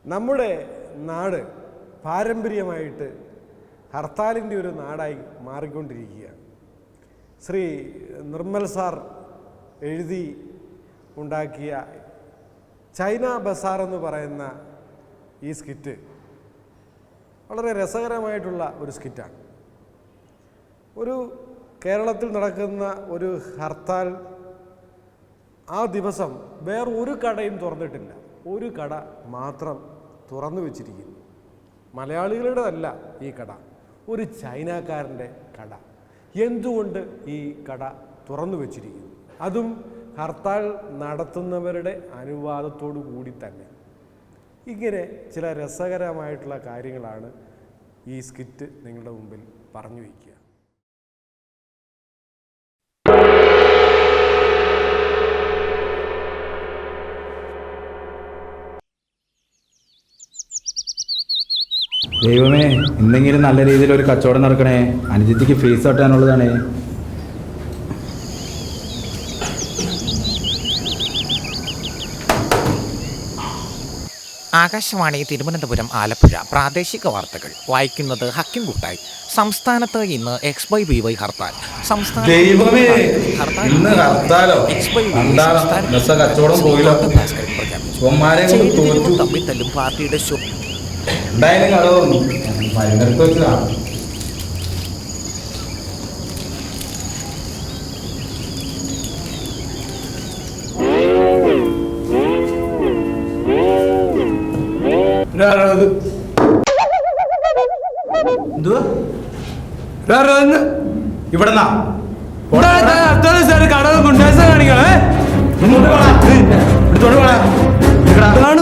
നമ്മുടെ നാട് പാരമ്പര്യമായിട്ട് ഹർത്താലിൻ്റെ ഒരു നാടായി മാറിക്കൊണ്ടിരിക്കുകയാണ്. ശ്രീ നിർമ്മൽ സാർ എഴുതി ഉണ്ടാക്കിയ ചൈന ബസാർ എന്ന് പറയുന്ന ഈ സ്കിറ്റ് വളരെ രസകരമായിട്ടുള്ള ഒരു സ്കിറ്റാണ്. ഒരു കേരളത്തിൽ നടക്കുന്ന ഒരു ഹർത്താൽ ആ ദിവസം വേറൊരു കടയും തുറന്നിട്ടില്ല. ഒരു കട മാത്രം തുറന്നു വെച്ചിരിക്കുന്നു. മലയാളികളുടെ അല്ല ഈ കട, ഒരു ചൈനക്കാരൻ്റെ കട. എന്തുകൊണ്ട് ഈ കട തുറന്നു വെച്ചിരിക്കുന്നു? അതും ഹർത്താൽ നടത്തുന്നവരുടെ അനുവാദത്തോടു കൂടി തന്നെ. ഇങ്ങനെ ചില രസകരമായിട്ടുള്ള കാര്യങ്ങളാണ് ഈ സ്കിറ്റ് നിങ്ങളുടെ മുമ്പിൽ പറഞ്ഞു വയ്ക്കുക. ദൈവമേ, എന്തെങ്കിലും നല്ല രീതിയിൽ ഒരു കച്ചവടം നടക്കണേ. അനുജിത്തിക്ക് ഫീസ് കട്ടാനുള്ളതാണ്. ആകാശവാണി തിരുവനന്തപുരം ആലപ്പുഴ പ്രാദേശിക വാർത്തകൾ വായിക്കുന്നത് ഹക്കിം കൂട്ടായി. സംസ്ഥാനത്ത് ഇന്ന് XYBY ഹർത്താൽ. തമ്മിൽ തല്ലും പാർട്ടിയുടെ ഇവിടെന്നാ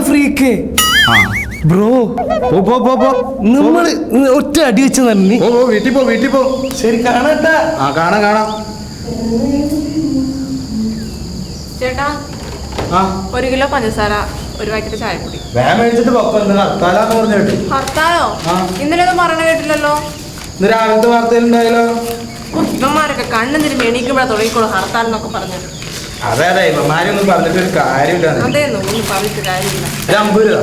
ഫ്രീക്ക് ബ്രോ. നമ്മള് ഒറ്റ അടി വെച്ച് തന്നെ വീട്ടിൽ പോ. ശരി, കാണട്ടെ. കാണാം. ചേട്ടാ, 1 കിലോ പഞ്ചസാര, 1 പാക്കറ്റ് ചായപ്പൊടി. ഹർത്താലോ? ഇന്നലെ ഒന്നും പറഞ്ഞ കേട്ടില്ലല്ലോ. രാവിലത്തെ വാർത്തയിലുണ്ടായാലോ? ഇവന്മാരൊക്കെ കണ്ണെന്തിനും എണീക്കുമ്പോഴാ തുടങ്ങിക്കോളൂ ഹർത്താൽ എന്നൊക്കെ പറഞ്ഞു. അതെ, ഇവന്മാരൊന്നും പറഞ്ഞിട്ട് ഒരു കാര്യമില്ല. അതേന്നു, ഒന്നും പറഞ്ഞിട്ട് കാര്യമില്ല. 50 രൂപ.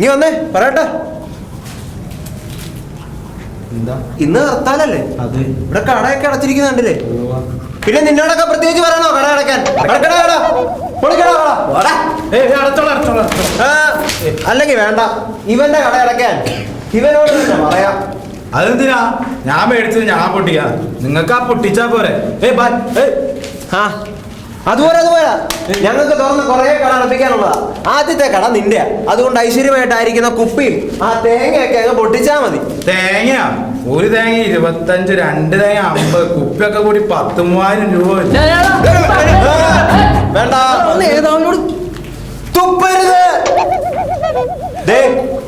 നീ വന്നേ പറയട്ടെ. ഇന്ന് ഹർത്താലല്ലേ? അതെ. ഇവിടെ കടയൊക്കെ അടച്ചിരിക്കുന്നുണ്ടല്ലേ? പിന്നെ നിന്നോടൊക്കെ പ്രത്യേകിച്ച് പറയണോ കട അടക്കാൻ? അല്ലെങ്കിൽ വേണ്ട, ഇവന്റെ കട അടക്കാൻ ഇവനോട് തന്നെ പറയാം. അതെന്തിനാ? ഞാൻ മേടിച്ചത് ഞാൻ പൊട്ടിക്കാം. നിങ്ങൾക്ക് ആ പൊട്ടിച്ചാ പോരെ. അതുപോലെ ഞങ്ങൾക്ക് തുറന്ന് കുറെ കട അടപ്പിക്കാനുള്ളതാ. ആദ്യത്തെ കട നിന്റെയാ. അതുകൊണ്ട് ഐശ്വര്യമായിട്ടായിരിക്കുന്ന കുപ്പിയിൽ ആ തേങ്ങയൊക്കെ അങ്ങ് പൊട്ടിച്ചാ മതി. തേങ്ങയാ? ഒരു തേങ്ങ 25, 2 തേങ്ങ 50, കുപ്പിയൊക്കെ കൂടി 10,000 രൂപ. വേണ്ട, തുപ്പരുത്.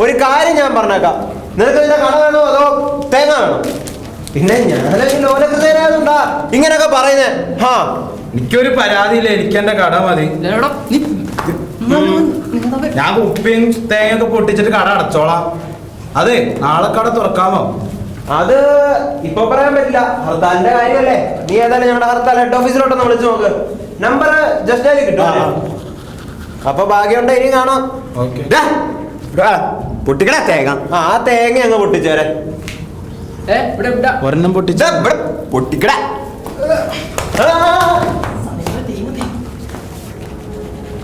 ഒരു കാര്യം ഞാൻ പറഞ്ഞേക്കാം. നിനക്ക് നിന്റെ കട വേണോ അതോ തേങ്ങ വേണോ? പിന്നെ ഞാനെങ്കിലും ലോലകൃതരാകുണ്ടാ ഇങ്ങനൊക്കെ പറയുന്നേ. എനിക്കൊരു പരാതിയില്ല, എനിക്ക് എന്റെ കട മതി. ഞാൻ കുപ്പിയും തേങ്ങയൊക്കെ പൊട്ടിച്ചിട്ട് കട അടച്ചോളാം. അതെ, നാളെ കട തുറക്കാമോ? അത് ഇപ്പൊ പറയാൻ പറ്റില്ല, ഹർത്താലിന്റെ കാര്യമല്ലേ. നീ ഏതായാലും ഞങ്ങളുടെ ഹർത്താൽ ഹെഡ് ഓഫീസിലോട്ടൊന്ന് വിളിച്ചു നോക്ക്. നമ്പർ ജസ്റ്റ് ആയി കിട്ടും. അപ്പൊ ഭാഗ്യമുണ്ട്, ഇനി കാണാം. പൊട്ടിക്കട തേങ്ങ. ആ തേങ്ങ അങ്ങ് പൊട്ടിച്ചേരെ. ഒരെണ്ണം പൊട്ടിച്ച പൊട്ടിക്കട.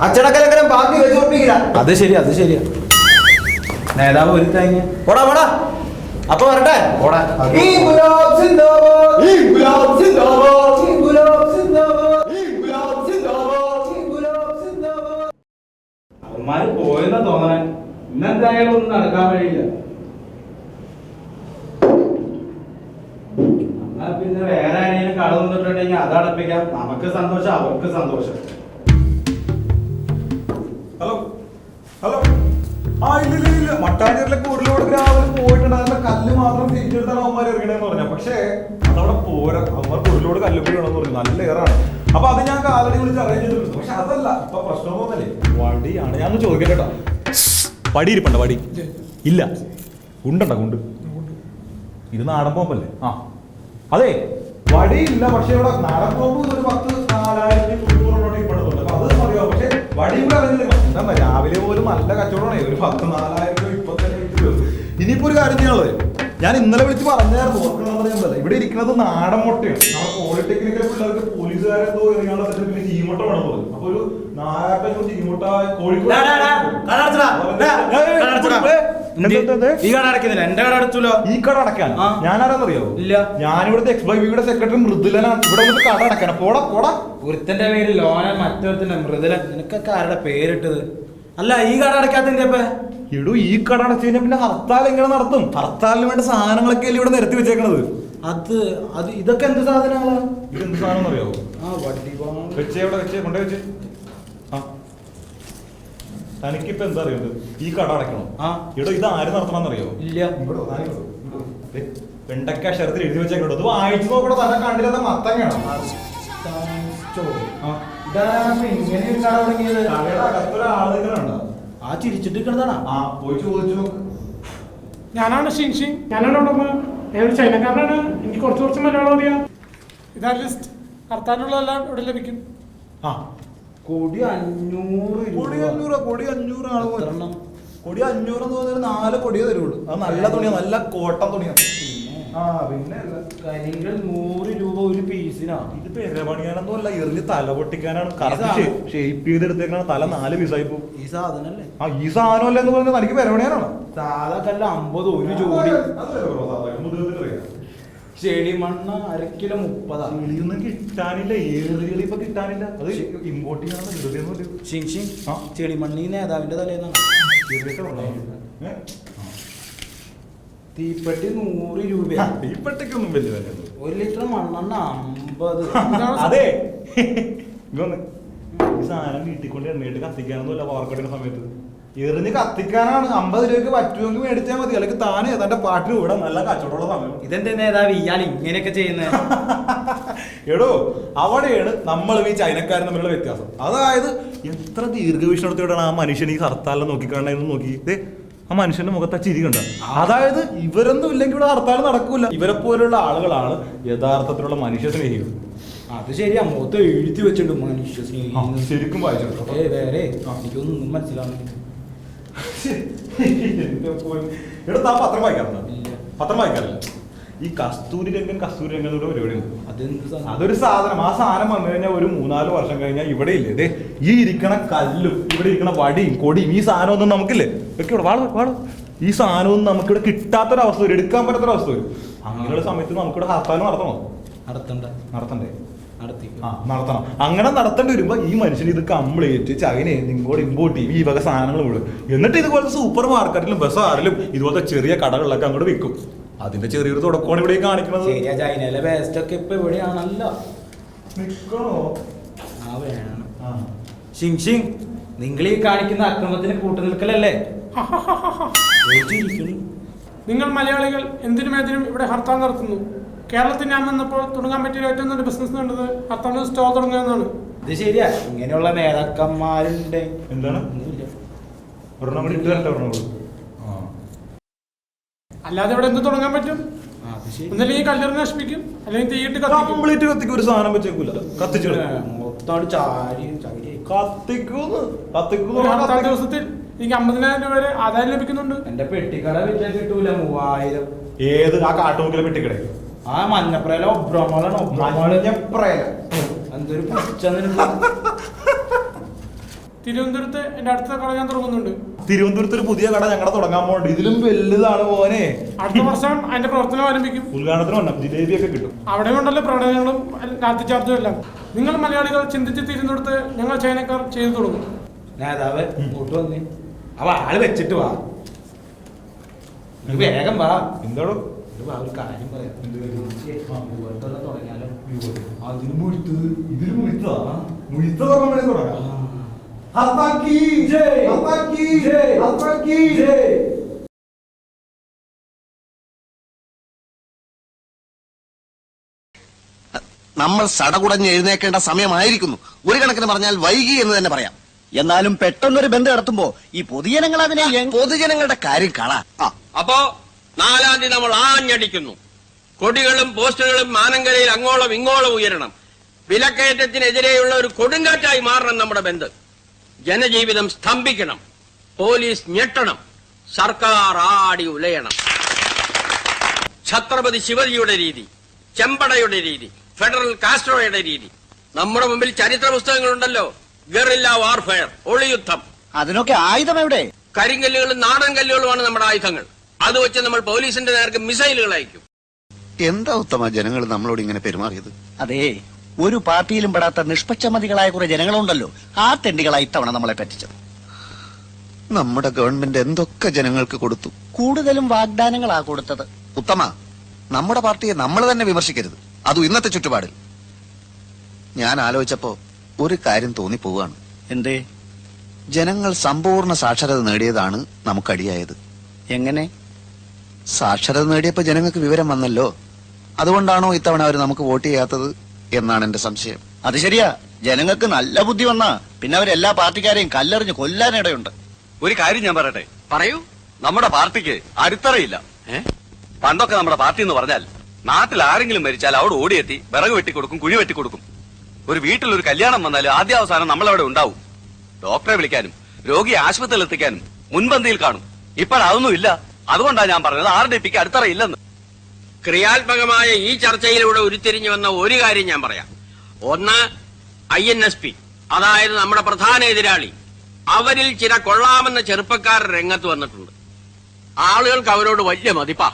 അച്ചടക്കലക്കരം ബാക്കി വെച്ചോട്ടിക്കില്ല. അത് ശരിയാ നേതാവ്. ഒരു തേങ്ങ പോടാ. അപ്പൊ വരട്ടെ. അവന്മാര് പോയെന്നാ തോന്നണേ. ഇന്നെന്തായാലും ഒന്നും നടക്കാൻ വഴിയില്ല. എന്നാ പിന്നെ വേറെ ആരെങ്കിലും കട നിന്നിട്ടുണ്ടെങ്കിൽ അത് അടപ്പിക്കാം. നമുക്ക് സന്തോഷം, അവർക്ക് സന്തോഷം. ഹലോ. ഇല്ല. മട്ടാഞ്ചേരിയിലേക്ക് 1 ലോഡ് ഗ്രാവൽ പോയിട്ടുണ്ടായിരുന്ന കല്ല് മാത്രം തിരിച്ചെടുത്താണ് അവന്മാർ എറിയണേന്ന് പറഞ്ഞ. പക്ഷേ അതവിടെ പോരാ. അവന്മാർക്ക് 1 ലോഡ് കല്ലുപൊടി വേണമെന്ന് പറഞ്ഞു. നല്ല ഏറാണ്. അപ്പൊ അത് ഞാൻ കാലടി വിളിച്ച് അറേഞ്ച് ചെയ്തിട്ടുണ്ട്. അല്ല ഇപ്പൊ പ്രശ്നമൊന്നുമല്ലേ വടിയാണ് ഞാൻ ചോദിക്കട്ടെ കേട്ടോ. വടി ഇരിപ്പണ്ട വടി ഇല്ല ഉണ്ടണ്ട കൊണ്ട് ഇത് നാടൻ ബോംബല്ലേ ആ അതെ വടിയില്ല പക്ഷെ ഇവിടെ നാടൻ ബോംബ് ഒരു 10,000-4,300 ഇപ്പോഴുണ്ട് അപ്പൊ അത് മതിയോ പക്ഷെ വടി ഇവിടെ അറിഞ്ഞില്ല എന്താ രാവിലെ പോലും നല്ല കച്ചവടമാണ് ഒരു 10,000-4,000 രൂപ ഇപ്പൊ തന്നെ ഇനിയിപ്പോ ഒരു കാര്യം ചെയ്യാനുള്ളത് ഞാൻ ഇന്നലെ വിളിച്ച് പറഞ്ഞായിരുന്നു ഓർക്കണമെന്ന് ഇവിടെ ഇരിക്കുന്നത് നാടൻ മുട്ടയാണ് നമ്മുടെ പോളിടെക്നിക്കൽ പിള്ളേർക്ക് പോലീസുകാരെന്തോ ഇറങ്ങാനുള്ള പിന്നെ ചീമുട്ട വേണം തോന്നി അപ്പൊ ഒരു 4,000 ചീമുട്ട കോഴിക്കോട് ഈ കട അടയ്ക്കുന്നില്ല എന്റെ കട അടച്ചല്ലോ ഈ കട അടയ്ക്കാൻ ഞാനാരാന്നറിയാവോ ഇല്ല ഞാനിവിടുത്തെ എക്സ്-ബൈ-ബിയുടെ സെക്രട്ടറി മൃദുലനാണ് ഇവിടെ വന്നിട്ട് കട അടയ്ക്കാൻ പോടാ പോടാ ഒരുത്തന്റെ പേര് ലോന മറ്റൊരുത്തന്റെ മൃദുലൻ നിനക്കൊക്കെ ആരുടെ പേരിട്ടത് അല്ല ഈ കട അടയ്ക്കാത്തതിന്റെ അപ്പൊ ഇടൂ ഈ കട അടച്ചു കഴിഞ്ഞാൽ പിന്നെ ഹർത്താൽ എങ്ങനെ നടത്തും ഹർത്താലിന് വേണ്ട സാധനങ്ങളൊക്കെ അല്ലേ ഇവിടെ നിരത്തി വെച്ചേക്കണത് അത് ഇതൊക്കെ എന്ത് സാധനങ്ങളാ ഇത് എന്ത് സാധനം അറിയാവോ ആ വണ്ടി വെച്ചേ ഇവിടെ വെച്ചേ കൊണ്ടേ വെച്ചേ ആ തനിക്കിപ്പോ എന്താ അറിയുന്നത് ഈ കട അടയ്ക്കണം ആ ഇവിടെ ഇത് ആര് നടത്തണമെന്നറിയോ ഇല്ല ഇവിടെ വെണ്ടക്ക ക്ഷരത്തിൽ എഴുതി വെച്ചേക്കണോ ഇത് വായിച്ചു നോക്കണോ തന്നെ കണ്ടിരുന്ന മത്തങ്ങയാണ് ഇങ്ങനെ ഒരു കട തുടങ്ങിയത് കടയുടെ അകത്തൊരാള് നിൽക്കണുണ്ടോ ആ ചിരിച്ചിട്ട് കിടന്നാ ആ പോയി ചോദിച്ചു നോക്ക് ഞാനാണ് ഷിൻഷിൻ ഞാനാണ് ഉടമ ഞാനൊരു ചൈനക്കാരനാണ് എനിക്ക് കുറച്ച് മലയാളം അറിയാം ഇതാ ലിസ്റ്റ് ഹർത്താലുള്ളതെല്ലാം ഇവിടെ ലഭിക്കും ആ കൊടി 500 കൊടി 500 ആണ് കൊടി 500 എന്ന് പറഞ്ഞാൽ 4 കൊടിയേ തരുള്ളൂ അത് നല്ല തുണിയാണ് നല്ല കോട്ടൺ തുണിയാണ് ആ പിന്നെ കരികൾ 100 രൂപ ഒരു പീസിനാ ഇത് പെരപണിയാണെന്നോ അല്ല എറിഞ്ഞ് തല പൊട്ടിക്കാനാണ് കറക്റ്റ് ഷേപ്പ് ചെയ്തെടുത്തേക്കാണ് തല 4 പീസായി പോകും ഈ സാധനല്ലേ ആ ഈ സാധനമല്ല എന്ന് പറഞ്ഞാൽ തനിക്ക് പെരപണിയാനാണോ സാധാ കല്ല 50 ഒരു ജോഡി ചെളി മണ്ണ 1 കിലോ 30 ചെളിയൊന്നും കിട്ടാനില്ല ഏത് ചെളി ഇപ്പൊ കിട്ടാനില്ല അത് ഇമ്പോർട്ട് ചെയ്യണം ഷിൻഷിൻ ചെളിമണ്ണി നേതാവിന്റെ തലേന്നാണ് തീപ്പെട്ടി 100 രൂപ തീപ്പെട്ടിക്കൊന്നും വലിയ വില 1 ലിറ്റർ മണ്ണെണ്ണ 50 അതെ ഇതൊന്ന് ഈ സാധനം വീട്ടിൽ കൊണ്ട് എണ്ണയിട്ട് കത്തിക്കാനൊന്നുമില്ല പവർക്കട്ടിന്റെ സമയത്ത് എറിഞ്ഞ് കത്തിക്കാനാണ് 50 രൂപയ്ക്ക് പറ്റുമെങ്കിൽ മേടിച്ചാൽ മതി അല്ലെങ്കിൽ താനേ തന്റെ പാട്ടിന് ഇവിടെ നല്ല കച്ചവടമുള്ള സമയം ഇതെന്താ നേതാവ് ഇയാൾ ഇങ്ങനെയൊക്കെ ചെയ്യുന്നത് എടോ അവിടെയാണ് നമ്മൾ ഈ ചൈനക്കാരും തമ്മിലുള്ള വ്യത്യാസം അതായത് എത്ര ദീർഘവീക്ഷണത്തോടെയാണ് ആ മനുഷ്യൻ ഈ ഹർത്താലിനെ നോക്കിക്കാണെന്ന് നോക്കി ആ മനുഷ്യന്റെ മുഖത്ത് ചിരി കണ്ട അതായത് ഇവരൊന്നും ഇല്ലെങ്കിൽ ഇവിടെ ഹർത്താൽ നടക്കൂല ഇവരെ പോലുള്ള ആളുകളാണ് യഥാർത്ഥത്തിലുള്ള മനുഷ്യ സ്നേഹികൾ അത് ശരിയാ മുഖത്ത് എഴുതി വെച്ചിട്ടുണ്ട് മനുഷ്യ സ്നേഹി ശരിക്കും വായിച്ചു വേറെ എനിക്കൊന്നും മനസ്സിലാവുന്നില്ല ഇവിടെ താൻ പത്രം വായിക്കാറുണ്ടോ പത്രം വായിക്കാറില്ല ഈ കസ്തൂരി രംഗൻ പരിപാടി ഉണ്ട് അതൊരു സാധനം ആ സാധനം വന്നു കഴിഞ്ഞാൽ ഒരു 3-4 വർഷം കഴിഞ്ഞാൽ ഇവിടെ ഇല്ലേ ഇതേ ഈ ഇരിക്കണ കല്ലും ഇവിടെ ഇരിക്കണ വടിയും കൊടിയും ഈ സാധനം ഒന്നും നമുക്കില്ലേ ഒക്കെ വാള് ഈ സാധനമൊന്നും നമുക്കിവിടെ കിട്ടാത്തൊരവസ്ഥ വരും എടുക്കാൻ പറ്റാത്തൊരവസ്ഥ വരും അങ്ങനെയുള്ള സമയത്ത് നമുക്കിവിടെ ഹർത്താൽ നടത്തണ്ടേ നടത്തണം അങ്ങനെ നടത്തേണ്ടി വരുമ്പോ ഈ മനുഷ്യൻ ഇത് കംപ്ലീറ്റ് ചൈനയിൽ ഇങ്ങോട്ട് ഇമ്പോർട്ട് ചെയ്യും ഈ വക സാധനങ്ങൾ വിടും എന്നിട്ട് ഇതുപോലത്തെ സൂപ്പർ മാർക്കറ്റിലും ബസ്സാറിലും ഇതുപോലത്തെ ചെറിയ കടകളിലൊക്കെ അങ്ങോട്ട് വിൽക്കും അതിന്റെ ചെറിയൊരു തുടക്കമാണ് ഇവിടെ കാണിക്കുന്നത് ചൈനയിലെ വേസ്റ്റ് ഒക്കെ ഇപ്പൊ എവിടെയാണല്ലോ നിക്കണോ ആ വേണം ഷിങ് നിങ്ങൾ ഈ കാണിക്കുന്ന അക്രമത്തിന് കൂട്ടു നിൽക്കലല്ലേ നിങ്ങൾ മലയാളികൾ എന്തിനും ഇവിടെ ഹർത്താൽ നടത്തുന്നു കേരളത്തിൽ ഞാൻ വന്നപ്പോൾ തുടങ്ങാൻ പറ്റിയ ഏറ്റവും നല്ല ബിസിനസ് കണ്ടത് ഹർത്താലിന് സ്റ്റോർ തുടങ്ങുക എന്നാണ് ഇത് ശരിയാ ഇങ്ങനെയുള്ള നേതാക്കന്മാരുണ്ട് എന്താണ് അല്ലാതെ ഇവിടെ എന്ത് തുടങ്ങാൻ പറ്റും ഒന്നല്ലെങ്കിൽ ഈ കല്ലെറി നശിപ്പിക്കും അല്ലെങ്കിൽ തീയിട്ട് കംപ്ലീറ്റ് കത്തിക്കും ഒരു സാധനം വെച്ചേക്കൂല കത്തിച്ചു ഹർത്താൽ ദിവസത്തിൽ എനിക്ക് 50,000 രൂപ വരെ ആദായം ലഭിക്കുന്നുണ്ട് എന്റെ പെട്ടിക്കട വിറ്റാൽ കിട്ടൂല 3000 ഏത് ആ കാട്ടുമുക്കിലെ പെട്ടിക്കട ആ മഞ്ഞപ്രേല എന്തൊരു തിരുവനന്തപുരത്ത് എന്റെ അടുത്ത കട ഞാൻ തുടങ്ങുന്നുണ്ട് തിരുവനന്തപുരത്ത് ഒരു പുതിയ കട ഞങ്ങളുടെ തുടങ്ങാൻ പോകുന്നുണ്ട് ഇതിലും വലുതാണ് മോനെ അടുത്ത വർഷം അതിന്റെ പ്രവർത്തനം ആരംഭിക്കും ഉദ്ഘാടനത്തിന് വരണം ജിലേബിയൊക്കെ കിട്ടും അവിടെ കൊണ്ടല്ലേ പ്രകടനങ്ങളും ലാത്തിച്ചാർജും എല്ലാം നിങ്ങൾ മലയാളികൾ ചിന്തിച്ച് തിരുവനന്തപുരത്ത് ഞങ്ങൾ ചൈനക്കാർ ചെയ്തു തുടങ്ങും നേതാവ് കൂട്ടു വന്നേ അവ ആള് വെച്ചിട്ട് വാ വേഗം വാ എന്താണോ ഒരു കാര്യം പറയാം തുടങ്ങിയാലോ അതിന് മുഴുത്തത് ഇതിന് മുഴുത്തതാ മുഴുത്ത തുടങ്ങാൻ ഹർത്താക്കി ഹർത്താക്കി ഹർത്താക്കി നമ്മൾ സടകുടഞ്ഞ് എഴുന്നേക്കേണ്ട സമയമായിരിക്കുന്നു. ഒരു കണക്കിന് പറഞ്ഞാൽ വൈകി എന്ന് തന്നെ പറയാം. എന്നാലും പെട്ടെന്നൊരു ബന്ധം നടത്തുമ്പോ ഈ പൊതുജനങ്ങൾ അതിനെ പൊതുജനങ്ങളുടെ കാര്യം കള. അപ്പോ 4-ാം തീയതി നമ്മൾ ആഞ്ഞടിക്കുന്നു. കൊടികളും പോസ്റ്ററുകളും മാനങ്കരയിൽ അങ്ങോളം ഇങ്ങോളം ഉയരണം. വിലക്കയറ്റത്തിനെതിരെയുള്ള ഒരു കൊടുങ്കാറ്റായി മാറണം നമ്മുടെ ബന്ദ്. ജനജീവിതം സ്തംഭിക്കണം. പോലീസ് ഞെട്ടണം. സർക്കാർ ആടി ഉലയണം. ഛത്രപതി ശിവജിയുടെ രീതി, ചെമ്പടയുടെ രീതി, ഫെഡറൽ കാസ്ട്രോയുടെ രീതി. നമ്മുടെ മുമ്പിൽ ചരിത്ര പുസ്തകങ്ങളുണ്ടല്ലോ. Guerrilla warfare, ഒളിയുദ്ധം. അതിനൊക്കെ ആയുധം എവിടെ? കരിങ്കല്ലുകളും നാടൻ കല്ലുകളുമാണ് നമ്മുടെ ആയുധങ്ങൾ. അത് വെച്ച് നമ്മൾ പോലീസിന്റെ നേർക്ക് മിസൈലുകൾ അയക്കും. എന്താ ഉത്തമ ജനങ്ങൾ നമ്മളോട് ഇങ്ങനെ പെരുമാറിയത്? അതെ, ഒരു പാർട്ടിയിലും പെടാത്ത നിഷ്പക്ഷമതികളായ കുറെ ജനങ്ങളുണ്ടല്ലോ, ആ തെണ്ടികളായി ഇത്തവണ നമ്മളെ പറ്റിച്ചത്. നമ്മുടെ ഗവൺമെന്റ് എന്തൊക്കെ ജനങ്ങൾക്ക് കൊടുത്തു. കൂടുതലും വാഗ്ദാനങ്ങളാ കൊടുത്തത്. ഉത്തമ, നമ്മുടെ പാർട്ടിയെ നമ്മൾ തന്നെ വിമർശിക്കരുത്, അതും ഇന്നത്തെ ചുറ്റുപാടിൽ. ഞാൻ ആലോചിച്ചപ്പോ ഒരു കാര്യം തോന്നിപ്പോവാണ്. എന്തേ? ജനങ്ങൾ സമ്പൂർണ്ണ സാക്ഷരത നേടിയതാണ് നമുക്കടിയായത്. എങ്ങനെ? സാക്ഷരത നേടിയപ്പോ ജനങ്ങൾക്ക് വിവരം വന്നല്ലോ. അതുകൊണ്ടാണോ ഇത്തവണ അവർ നമുക്ക് വോട്ട് ചെയ്യാത്തത് എന്നാണ് എന്റെ സംശയം. അത് ശരിയാ, ജനങ്ങൾക്ക് നല്ല ബുദ്ധി വന്നാ പിന്നെ അവരെല്ലാ പാർട്ടിക്കാരെയും കല്ലെറിഞ്ഞ് കൊല്ലാനിടയുണ്ട്. ഒരു കാര്യം ഞാൻ പറയട്ടെ. പറയൂ. നമ്മുടെ പാർട്ടിക്ക് അടിത്തറയില്ല. പണ്ടൊക്കെ നമ്മുടെ പാർട്ടി എന്ന് പറഞ്ഞാൽ നാട്ടിൽ ആരെങ്കിലും മരിച്ചാൽ അവിടെ ഓടിയെത്തി വിറക് വെട്ടിക്കൊടുക്കും, കുഴി വെട്ടിക്കൊടുക്കും. ഒരു വീട്ടിൽ ഒരു കല്യാണം വന്നാലും ആദ്യാവസാനം നമ്മളവിടെ ഉണ്ടാവും. ഡോക്ടറെ വിളിക്കാനും രോഗിയെ ആശുപത്രിയിൽ എത്തിക്കാനും മുൻപന്തിയിൽ കാണും. ഇപ്പോഴതൊന്നും ഇല്ല. അതുകൊണ്ടാണ് ഞാൻ പറഞ്ഞത് RDPക്ക് അടിത്തറയില്ലെന്ന്. ക്രിയാത്മകമായ ഈ ചർച്ചയിലൂടെ ഉരുത്തിരിഞ്ഞു വന്ന ഒരു കാര്യം ഞാൻ പറയാം. ഒന്ന്, INSP, അതായത് നമ്മുടെ പ്രധാന എതിരാളി. അവരിൽ ചില കൊള്ളാമെന്ന ചെറുപ്പക്കാർ രംഗത്ത് വന്നിട്ടുണ്ട്. ആളുകൾക്ക് അവരോട് വലിയ മതിപ്പാ.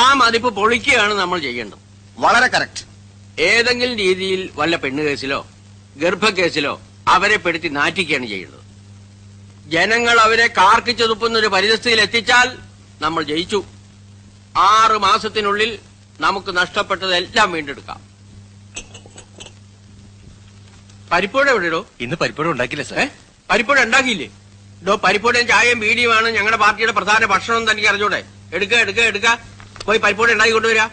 ആ മതിപ്പ് പൊളിക്കുകയാണ് നമ്മൾ ചെയ്യേണ്ടത്. വളരെ കറക്റ്റ്. ഏതെങ്കിലും രീതിയിൽ വല്ല പെണ്ണുകേസിലോ ഗർഭക്കേസിലോ അവരെ പെടുത്തി നാറ്റിക്കുകയാണ് ചെയ്യുന്നത്. ജനങ്ങൾ അവരെ കാർക്കിച്ചു തുപ്പുന്നൊരു പരിതസ്ഥിതിയിൽ എത്തിച്ചാൽ നമ്മൾ ജയിച്ചു. 6 മാസത്തിനുള്ളിൽ നമുക്ക് നഷ്ടപ്പെട്ടതെല്ലാം വീണ്ടെടുക്കാം. പരിപ്പോട എവിടെയോ? ഇന്ന് പരിപ്പോട ഉണ്ടാക്കില്ല സാർ. പരിപ്പോട ഉണ്ടാക്കിയില്ലേ? പരിപ്പോടയും ചായയും ബീഡിയുമാണ് ഞങ്ങളുടെ പാർട്ടിയുടെ പ്രധാന ഭക്ഷണം. തനിക്ക് അറിഞ്ഞൂടെ? എടുക്ക പോയി പരിപ്പോട ഉണ്ടാക്കി കൊണ്ടുവരാ.